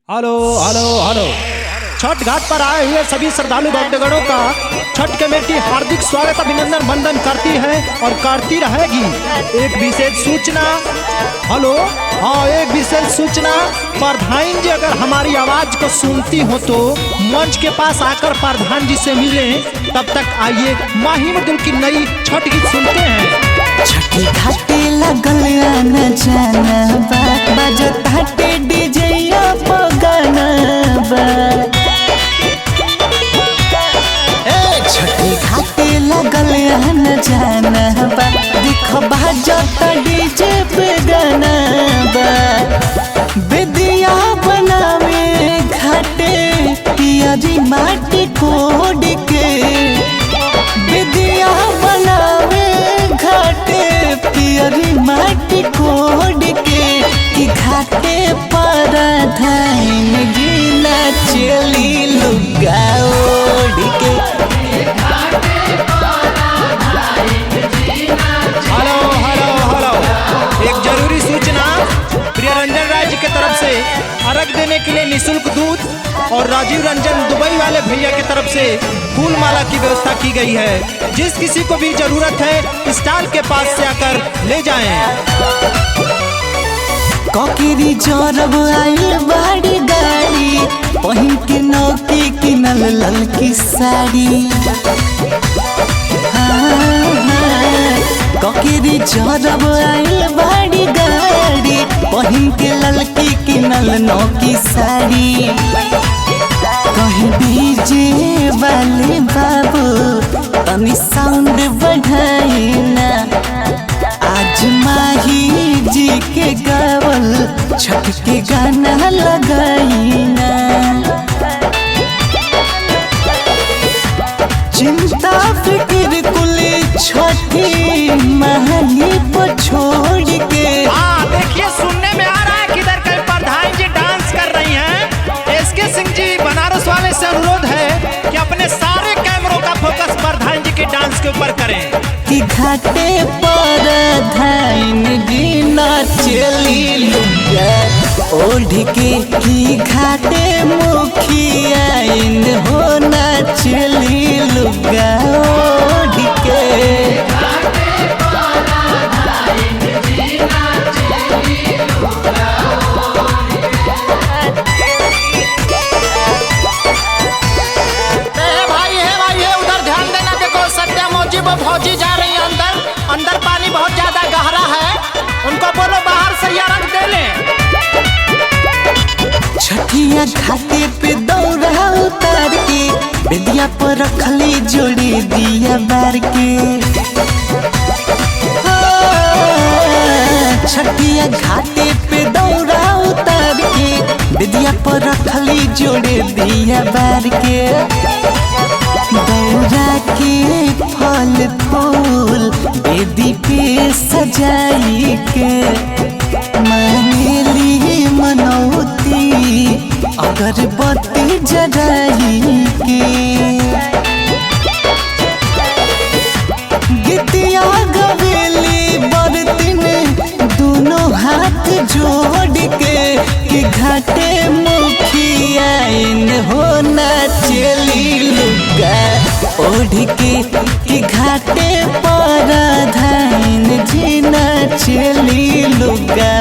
Hello hello hello. Chhath घाट पर आए हुए सभी श्रद्धालु भक्तगणों का छठ कमेटी हार्दिक स्वागत अभिनंदन वंदन करती है और करती रहेगी। एक विशेष सूचना, हेलो हाँ, एक विशेष सूचना, प्रधान जी अगर हमारी आवाज को सुनती हो तो मंच के पास आकर प्रधान जी से मिले। तब तक आइए माही मर्दुल की नई छठ गीत सुनते हैं। छठी घाटे लगल आना जाना बा, बजत हटे डीजे पगाना बा। छठी घाटे लगल आना जाना बा, दिखो बजत डीजे पे गाना बा। बेदिया बनावे घाटे पियरी माटी कोड के, बेदिया बनावे घाटे पियरी माटी कोड के, कि घाटे पर धान गिला चली लुगा ओढ़ के। हेलो हेलो हेलो, एक जरूरी सूचना, प्रिय रंजन राय जी की तरफ से अर्घ देने के लिए निःशुल्क दूध और राजीव रंजन दुबई वाले भैया की तरफ से फूल माला की व्यवस्था की गई है। जिस किसी को भी जरूरत है स्टॉल के पास से आकर ले जाएं। कॉकेरी जरब आइल बाड़ी गाड़ी, पहिन के नौकी किनल ललकी साड़ी। कॉकेरी जरब आइल बाड़ी गाड़ी, पहिन के ललकी किनल नौकी साड़ी। कहीं डीजे वाले बाबू तनी साउंड बढ़ाई ना, आज माही जी के गावल छठ के गाना लगाई ना। चिंता फिक्र कुल छठी महली पर छोड़ के। हाँ देखिए, सुनने में आ रहा है कि इधर कई प्रधान जी डांस कर रही हैं। एसके सिंह जी बनारस वाले से अनुरोध है कि अपने सारे कैमरों का फोकस प्रधान जी के डांस के ऊपर करें। कि घाटे पर धान गिना चली लुगा ओढ़ के, कि घाटे मुखियाइन होना चली लुगा ओढ़ के। फौजी जा रही है अंदर, अंदर पानी बहुत ज्यादा गहरा है, उनको बोलो बाहर से रख दे ले। छठिया घाटे पे दौड़ा उतार के, बेदिया पर रखली जोड़ी दिया बार के। छठिया घाटे पे दौड़ा उतार के, बेदिया पर रखली जोड़ी दिया बार के। दौरा के फल फूल बेदी पे सजाई के, मानेली मनौती अगरबत्ती जराई के। गीतिया गवेली बरतिन दोनों हाथ जोड़ के, कि घाटे मुखियाइन होना चली लुगा ओढ़ के, कि घाटे पर धान जीना चली लुगा